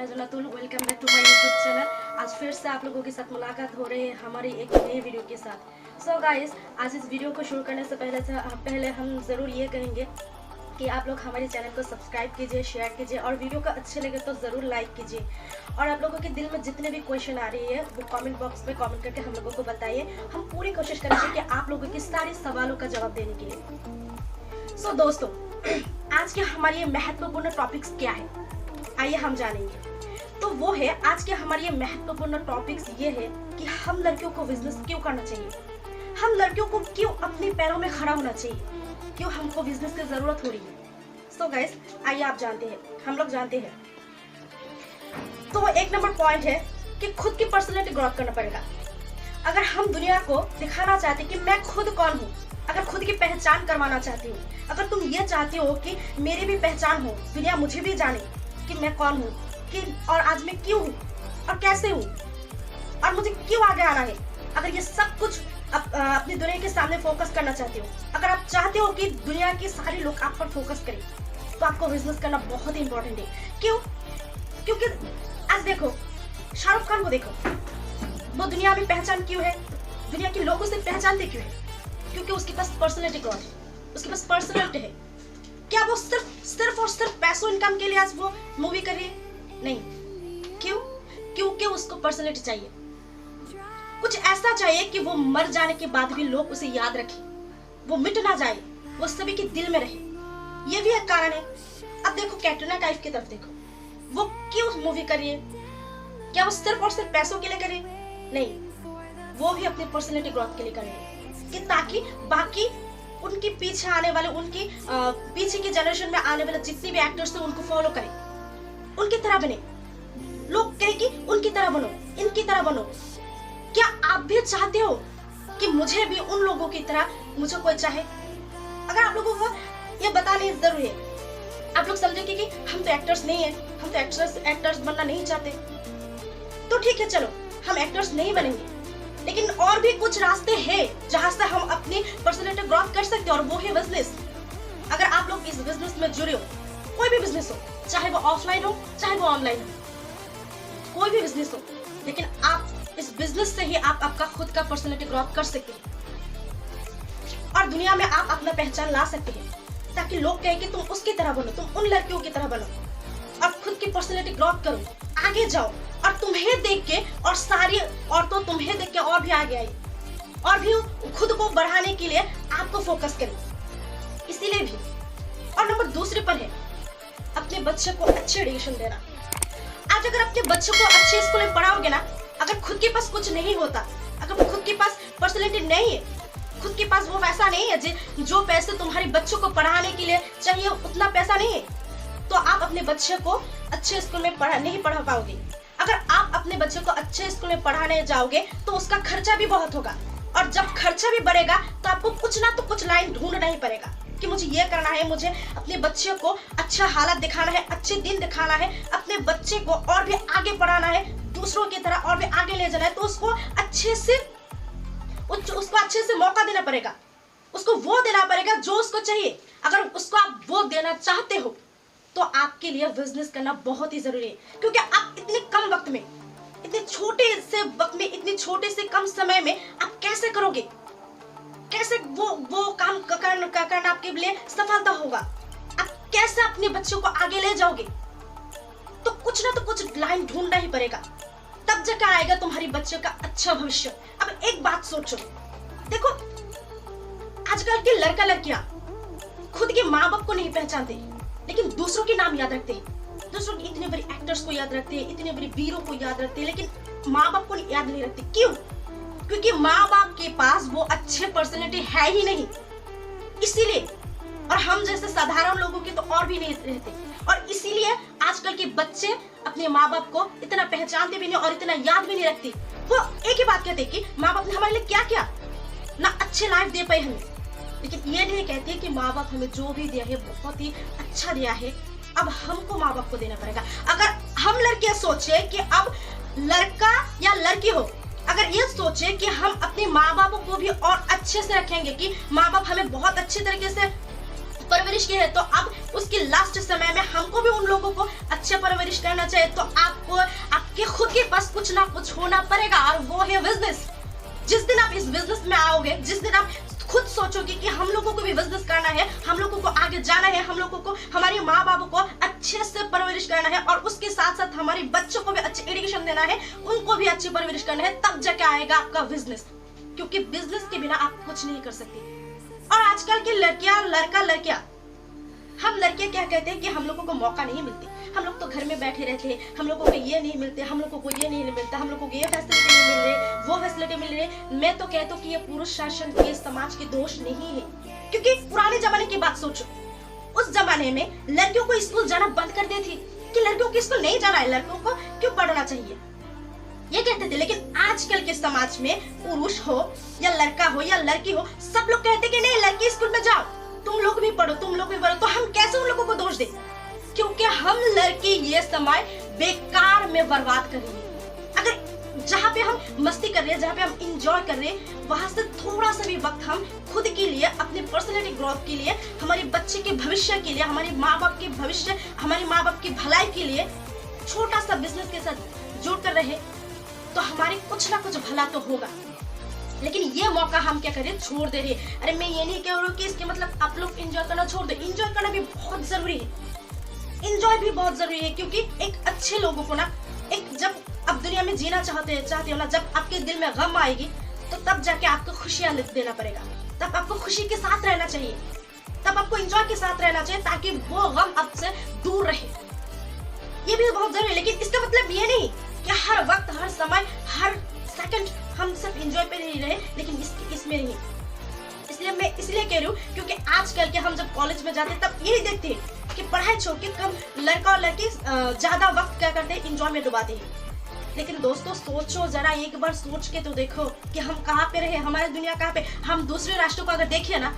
मैं Jannatul. Welcome back to my YouTube channel. आज फिर से आप लोगों के साथ मुलाकात हो रही है हमारी एक नई वीडियो के साथ। सो गाइस, आज इस वीडियो को शुरू करने से पहले हम ज़रूर ये कहेंगे कि आप लोग हमारे चैनल को सब्सक्राइब कीजिए, शेयर कीजिए और वीडियो को अच्छे लगे तो ज़रूर लाइक कीजिए। और आप लोगों के दिल में जितने भी क्वेश्चन आ रही है वो कमेंट बॉक्स में कमेंट करके हम लोगों को बताइए। हम पूरी कोशिश करेंगे कि आप लोगों के सारे सवालों का जवाब देने के लिए। सो दोस्तों, आज के हमारे ये महत्वपूर्ण टॉपिक्स क्या है, आइए हम जानेंगे। तो वो है, आज के हमारे ये महत्वपूर्ण टॉपिक्स ये है कि हम लड़कियों को बिजनेस क्यों करना चाहिए, हम लड़कियों को क्यों अपने पैरों में खड़ा होना चाहिए, क्यों हमको बिजनेस की जरूरत हो रही है। सो गाइस, आइए आप जानते हैं, हम लोग जानते हैं। तो एक नंबर पॉइंट है कि खुद की पर्सनैलिटी ग्रोथ करना पड़ेगा। अगर हम दुनिया को दिखाना चाहते कि मैं खुद कौन हूँ, अगर खुद की पहचान करवाना चाहती हूँ, अगर तुम ये चाहती हो कि मेरी भी पहचान हो, दुनिया मुझे भी जाने कि मैं कौन हूँ, कि और आज मैं क्यों हूँ और कैसे हूँ और मुझे क्यों आगे आना है, अगर ये सब कुछ अपनी दुनिया के सामने फोकस करना चाहते हो, अगर आप चाहते हो कि दुनिया के सारे लोग आप पर फोकस करें, तो आपको बिजनेस करना बहुत इंपॉर्टेंट है। क्यों? क्योंकि आज देखो, शाहरुख खान को देखो, वो दुनिया में पहचान क्यों है, दुनिया के लोग उसे पहचानते क्यों है? क्योंकि उसके पास पर्सनैलिटी ग्रोथ है, उसके पास पर्सनैलिटी है। क्या वो सिर्फ और सिर्फ पैसों इनकम के लिए आज वो मूवी कर रही है? नहीं। क्यों? क्योंकि उसको पर्सनैलिटी चाहिए, कुछ ऐसा चाहिए कि वो मर जाने के बाद भी लोग उसे याद रखें, वो मिट ना जाए, वो सभी के दिल में रहे। ये भी एक कारण है। अब देखो, कैटरीना कैफ की तरफ देखो, वो क्यों मूवी कर रही है? क्या वो सिर्फ और सिर्फ पैसों के लिए कर रही है? नहीं, वो भी अपनी पर्सनैलिटी ग्रोथ के लिए कर रही है, कि ताकि बाकी उनके पीछे आने वाले, उनकी पीछे की जनरेशन में आने वाले जितने भी एक्टर्स थे उनको फॉलो करें, उनकी तरह बने, लोग कहें कि उनकी तरह बनो, इनकी तरह बनो। क्या आप भी चाहते हो कि मुझे भी उन लोगों की तरह मुझे कोई चाहे? अगर आप लोगों को ये बताने जरूरी है, आप लोग समझेंगे कि हम तो एक्टर्स नहीं है, हम तो एक्टर्स बनना नहीं चाहते, तो ठीक है, चलो हम एक्टर्स नहीं बनेंगे, लेकिन और भी कुछ रास्ते हैं जहां से हम अपनी पर्सनैलिटी ग्रोथ कर सकते हैं, और वो है बिजनेस। अगर आप लोग इस बिजनेस में जुड़े हो, कोई भी बिजनेस हो, चाहे वो ऑफलाइन हो चाहे वो ऑनलाइन हो, कोई भी बिजनेस हो, लेकिन आप इस बिजनेस से ही आप आपका खुद का पर्सनैलिटी ग्रोथ कर सकते हैं और दुनिया में आप अपना पहचान ला सकते हैं, ताकि लोग कहें कि तुम उसकी तरह बनो, तुम उन लड़कियों की तरह बनो और खुद की पर्सनैलिटी ग्रोथ करो, आगे जाओ। और तुम्हें देख के और सारी औरतों तुम्हें देख के और भी आगे आई, और भी खुद को बढ़ाने के लिए आपको फोकस करें, इसीलिए भी। और नंबर दूसरे पर है अपने बच्चे को अच्छे एजुकेशन देना। आज अगर अपने बच्चे को अच्छे स्कूल में पढ़ाओगे ना, अगर खुद के पास कुछ नहीं होता, अगर खुद के पास पर्सनैलिटी नहीं है, खुद के पास वो पैसा नहीं है जो पैसे तुम्हारे बच्चों को पढ़ाने के लिए चाहिए, उतना पैसा नहीं है, तो आप अपने बच्चे को अच्छे स्कूल में नहीं पढ़ा पाओगे। अगर आप अपने बच्चे को अच्छे स्कूल में पढ़ाने जाओगे तो उसका खर्चा भी बहुत होगा, और जब खर्चा भी बढ़ेगा तो आपको कुछ ना तो कुछ लाइन ढूंढना ही पड़ेगा कि मुझे ये करना है, मुझे अपने बच्चे को अच्छा हालत दिखाना है, अच्छे दिन दिखाना है, अपने बच्चे को और भी आगे बढ़ाना है, दूसरों की तरह और भी आगे ले जाना है, तो उसको अच्छे से मौका देना पड़ेगा, उसको वो देना पड़ेगा जो उसको चाहिए। अगर उसको आप वो देना चाहते हो तो आपके लिए बिजनेस करना बहुत ही जरूरी है, क्योंकि आप इतने कम वक्त में, इतने छोटे से वक्त में, इतने छोटे से कम समय में आप कैसे करोगे, कैसे वो काम करना आपके लिए सफलता होगा, आप कैसे अपने बच्चों को आगे ले जाओगे? तो कुछ ना तो कुछ लाइन ढूंढना ही पड़ेगा, तब जाकर आएगा तुम्हारी बच्चे का अच्छा भविष्य। अब एक बात सोचो, देखो आजकल के लड़का लड़कियां खुद के माँ बाप को नहीं पहचानते, लेकिन दूसरों के नाम याद रखते हैं, दूसरों के इतने बड़े एक्टर्स को याद रखते हैं, इतने बड़े वीरों को याद रखते हैं, लेकिन माँ बाप को याद नहीं रखते। क्यों? क्योंकि माँ बाप के पास वो अच्छे पर्सनैलिटी है ही नहीं, इसीलिए। और हम जैसे साधारण लोगों के तो और भी नहीं रहते, और इसीलिए आजकल के बच्चे अपने माँ बाप को इतना पहचानते भी नहीं और इतना याद भी नहीं रखते। वो एक ही बात कहते कि माँ बाप ने हमारे लिए क्या किया, ना अच्छे लाइफ दे पाए हमें, लेकिन ये नहीं कहते कि माँ बाप हमें जो भी दिया है बहुत ही अच्छा दिया है, अब हमको माँ बाप को देना पड़ेगा। अगर हम लड़कियां सोचे कि अब लड़का या लड़की हो, अगर ये सोचे कि हम अपने माँ बापों को भी और अच्छे से रखेंगे, कि माँ बाप हमें बहुत अच्छे तरीके से परवरिश की है, तो अब उसकी लास्ट समय में हमको भी उन लोगों को अच्छे परवरिश करना चाहिए। तो आपको आपके खुद के पास कुछ ना कुछ होना पड़ेगा, और वो है बिजनेस। जिस दिन आप इस बिजनेस में आओगे, जिस दिन आप खुद सोचोगे कि हम लोगों को भी बिजनेस करना है, हम लोगों को आगे जाना है, हम लोगों को हमारे माँ बाप को अच्छे से परवरिश करना है, और उसके साथ साथ हमारे बच्चों को भी अच्छी एजुकेशन देना है, उनको भी अच्छी परवरिश करना है, तब जाके आएगा आपका बिजनेस। क्योंकि बिजनेस के बिना आप कुछ नहीं कर सकते। और आजकल की लड़कियां, हम लड़कियां क्या कहते हैं कि हम लोगों को मौका नहीं मिलती, हम लोग तो घर में बैठे रहते हैं, हम लोगों को ये नहीं मिलते, हम लोगों को ये नहीं मिलता, हम लोगों को ये फैसिलिटी नहीं मिल रही, वो फैसिलिटी मिल रही। मैं तो कहता हूँ कि ये पुरुष शासन ये समाज के दोष नहीं है। क्योंकि पुराने जमाने की बात सोचो, उस जमाने में लड़कियों को स्कूल जाना बंद कर दी थी कि लड़कियों को स्कूल नहीं जाना है, लड़कों को क्यों पढ़ना चाहिए, ये कहते थे। लेकिन आजकल के समाज में पुरुष हो या लड़का हो या लड़की हो, सब लोग कहते कि नहीं, लड़की स्कूल में जाओ, तुम लोग भी पढ़ो, तुम लोग भी पढ़ो। तो हम कैसे उन लोगों को दोष दें? क्योंकि हम लड़की ये समय बेकार में बर्बाद कर रही है। अगर जहाँ पे हम मस्ती कर रहे हैं, जहाँ पे हम इंजॉय कर रहे हैं, वहां से थोड़ा सा भी वक्त हम खुद के लिए, अपनी पर्सनैलिटी ग्रोथ के लिए, हमारे बच्चे के भविष्य के लिए, हमारे माँ बाप के भविष्य, हमारे माँ बाप की भलाई के लिए छोटा सा बिजनेस के साथ जुड़ कर रहे, तो हमारे कुछ ना कुछ भला तो होगा। लेकिन ये मौका हम क्या करें, छोड़ दे रहे हैं। अरे मैं ये नहीं कह रहा हूँ कि इसके मतलब आप लोग एंजॉय करना छोड़ दो, एंजॉय करना भी बहुत जरूरी है, एंजॉय भी बहुत जरूरी है। क्योंकि एक अच्छे लोगों को ना, एक जब आप दुनिया में जीना चाहते हो ना, जब आपके दिल में गम आएगी, तो तब जाके आपको खुशियां देना पड़ेगा, तब आपको खुशी के साथ रहना चाहिए, तब आपको एंजॉय के साथ रहना चाहिए, ताकि वो गम आपसे दूर रहे। ये भी बहुत जरूरी है। लेकिन इसका मतलब ये नहीं कि हर वक्त, हर समय, हर सेकंड हम सिर्फ एंजॉय पे नहीं रहे, लेकिन इसमें नहीं। इसलिए मैं इसलिए कह रही हूँ क्योंकि आजकल के हम जब कॉलेज में जाते तब यही देखते हैं कि पढ़ाई छोड़ के कम लड़का और लड़की ज्यादा वक्त क्या करते हैं, एंजॉय में डुबाते हैं। लेकिन दोस्तों सोचो जरा, एक बार सोच के तो देखो कि हम कहाँ पे रहे, हमारी दुनिया कहाँ पे। हम दूसरे राष्ट्रों को अगर देखिए ना,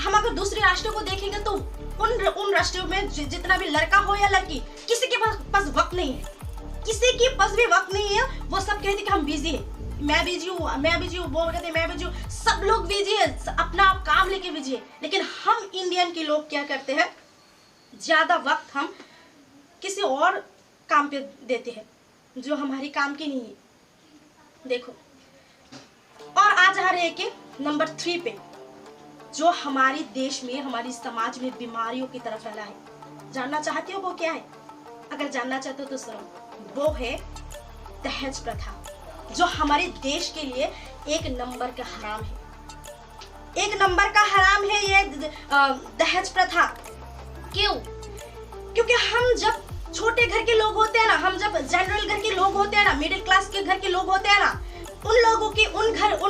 हम अगर दूसरे राष्ट्रों को देखेंगे तो उन राष्ट्रों में जितना भी लड़का हो या लड़की, किसी के पास वक्त नहीं है, किसी के पास भी वक्त नहीं है। वो सब कहते कि हम बिजी है, मैं बिजी हूँ, वो कहते मैं बिजी हूँ, सब लोग बिजी है, अपना काम लेके बिजी है। लेकिन हम इंडियन के लोग क्या करते हैं, ज्यादा वक्त हम किसी और काम पे देते हैं जो हमारी काम की नहीं है। देखो, और आज आ रहे कि नंबर 3 पे, जो हमारे देश में, हमारी समाज में बीमारियों की तरफ फैला है। जानना चाहते हो वो क्या है? अगर जानना चाहते हो तो सुनो, वो है दहेज प्रथा, जो हमारे देश के लिए एक नंबर का हराम है। एक नंबर का हराम है ये दहेज प्रथा। क्यों? क्योंकि हम जब छोटे घर के लोग होते हैं ना, हम जब जनरल घर के लोग होते हैं ना, मिडिल क्लास के घर के लोग होते हैं ना, उन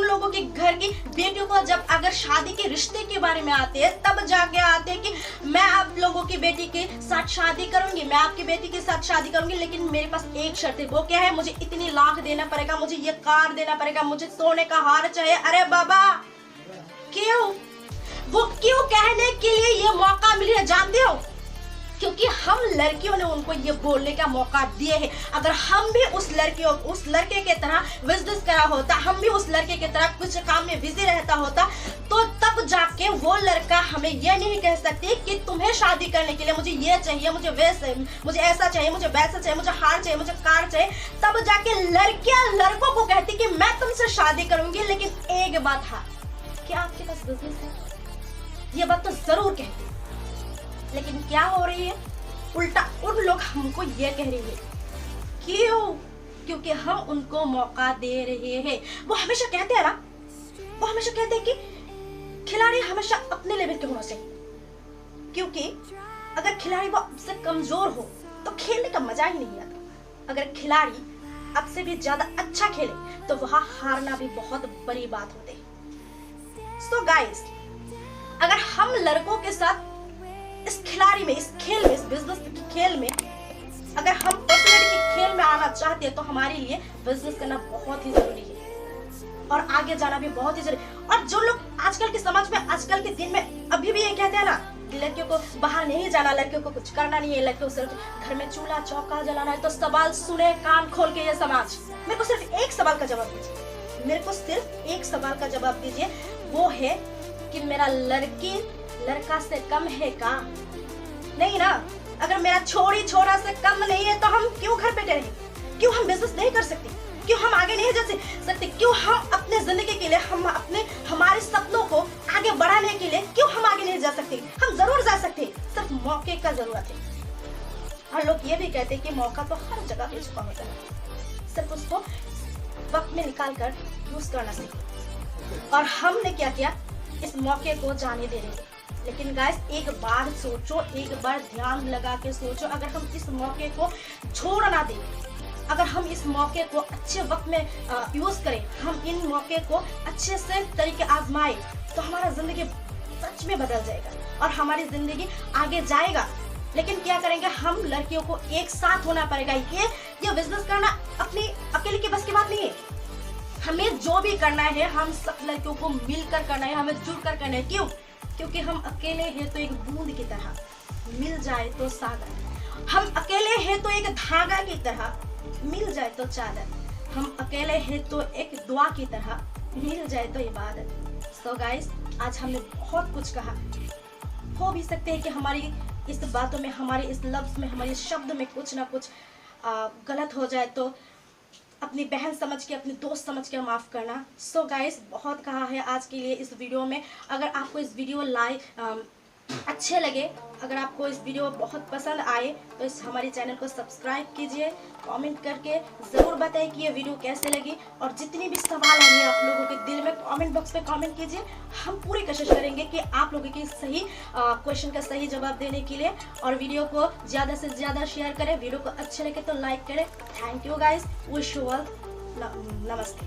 लोगों के घर की बेटियों को जब अगर शादी के रिश्ते के बारे में आते हैं, तब जाके आते हैं कि मैं आप लोगों की बेटी के साथ शादी करूंगी, मैं आपकी बेटी के साथ शादी करूंगी, लेकिन मेरे पास एक शर्त है। वो क्या है? मुझे इतनी लाख देना पड़ेगा, मुझे ये कार देना पड़ेगा, मुझे सोने का हार चाहिए। अरे बाबा, क्यों? वो क्यों कहने के लिए ये मौका मिल रहा है जानते हो? क्योंकि हम लड़कियों ने उनको ये बोलने का मौका दिए है। अगर हम भी उस लड़के के तरह बिजनेस करा होता, हम भी उस लड़के की तरह कुछ काम में बिजी रहता होता, तो तब जाके वो लड़का हमें ये नहीं कह सकते कि तुम्हें शादी करने के लिए मुझे ये चाहिए, मुझे वैसे, मुझे ऐसा चाहिए, मुझे वैसा चाहिए, मुझे हार चाहिए, मुझे कार चाहिए। तब जाके लड़कियां लड़कों को कहती कि मैं तुमसे शादी करूंगी, लेकिन एक बात है, क्या आपके पास बिजनेस है? ये बात तो जरूर कहती। लेकिन क्या हो रही है? उल्टा उन लोग हमको ये कह रही है। क्यों? क्योंकि हम उनको मौका दे रहे हैं। वो हमेशा कहते हैं ना, वो हमेशा कहते हैं कि खिलाड़ी हमेशा अपने लेवल के होना चाहिए, क्योंकि अगर खिलाड़ी वो आपसे कमजोर हो तो खेलने का मजा ही नहीं आता। अगर खिलाड़ी आपसे भी ज्यादा अच्छा खेले तो वहां हारना भी बहुत बड़ी बात होती है। सो गाइस, अगर हम लड़कों के साथ इस खिलाड़ी में, इस खेल में, इस बिजनेस के खेल में, अगर हम पर्सनैलिटी के खेल में आना चाहते हैं, तो हमारे लिए बिजनेस करना बहुत ही जरूरी है और आगे जाना भी बहुत ही जरूरी। और जो लोग आजकल के समाज में, आजकल के दिन में अभी भी ये कहते हैं ना, लड़कियों को बाहर नहीं जाना, लड़कियों को कुछ करना नहीं है, लड़कियों को सिर्फ घर में चूल्हा चौका जलाना है, तो सवाल सुने कान खोल के ये समाज। मेरे को सिर्फ एक सवाल का जवाब दीजिए, मेरे को सिर्फ एक सवाल का जवाब दीजिए, वो है कि मेरा लड़की लड़का से कम है का? नहीं ना। अगर मेरा छोरी छोरा से कम नहीं है तो हम क्यों घर पे रहें? क्यों हम बिजनेस नहीं कर सकते? क्यों हम आगे नहीं जा सकते? क्यों हम अपने जिंदगी के लिए हमारे सपनों को आगे बढ़ाने के लिए क्यों हम आगे नहीं जा सकते? हम जरूर जा सकते, सिर्फ मौके का जरूरत है। और लोग ये भी कहते हैं कि मौका तो हर जगह पे छुपा होता है, सिर्फ उसको वक्त में निकाल कर यूज करना सीखो। और हमने क्या किया, इस मौके को जाने दे रहे। लेकिन गाइस एक बार सोचो, एक बार ध्यान लगा के सोचो, अगर हम इस मौके को छोड़ ना दें, अगर हम इस मौके को अच्छे वक्त में यूज करें, हम इन मौके को अच्छे से तरीके आजमाए, तो हमारा जिंदगी सच में बदल जाएगा और हमारी जिंदगी आगे जाएगा। लेकिन क्या करेंगे, हम लड़कियों को एक साथ होना पड़ेगा। ये बिजनेस करना अपनी अकेले की बस की बात नहीं है। हमें जो भी करना है, हम सब लड़कियों को मिलकर करना है, हमें जुड़कर करना है। क्यों? क्योंकि हम अकेले हैं तो एक बूंद की तरह, मिल जाए तो सागर। हम अकेले हैं तो एक धागा की तरह, मिल जाए तो चादर। हम अकेले हैं तो एक दुआ की तरह, मिल जाए तो इबादत। सो गाइस, आज हमने बहुत कुछ कहा। हो भी सकते हैं कि हमारी इस बातों में, हमारे इस लफ्ज में, हमारे शब्द में कुछ ना कुछ गलत हो जाए, तो अपनी बहन समझ के, अपनी दोस्त समझ के माफ़ करना। सो गाइस, बहुत कहा है आज के लिए इस वीडियो में। अगर आपको इस वीडियो अच्छे लगे, अगर आपको इस वीडियो बहुत पसंद आए, तो इस हमारे चैनल को सब्सक्राइब कीजिए, कमेंट करके ज़रूर बताइए कि ये वीडियो कैसे लगी। और जितनी भी सवाल आएंगे आप लोगों के दिल में, कमेंट बॉक्स में कमेंट कीजिए। हम पूरी कोशिश करेंगे कि आप लोगों के सही क्वेश्चन का सही जवाब देने के लिए। और वीडियो को ज़्यादा से ज़्यादा शेयर करें। वीडियो को अच्छे लगे तो लाइक करें। Thank you guys, wish you all, नमस्ते।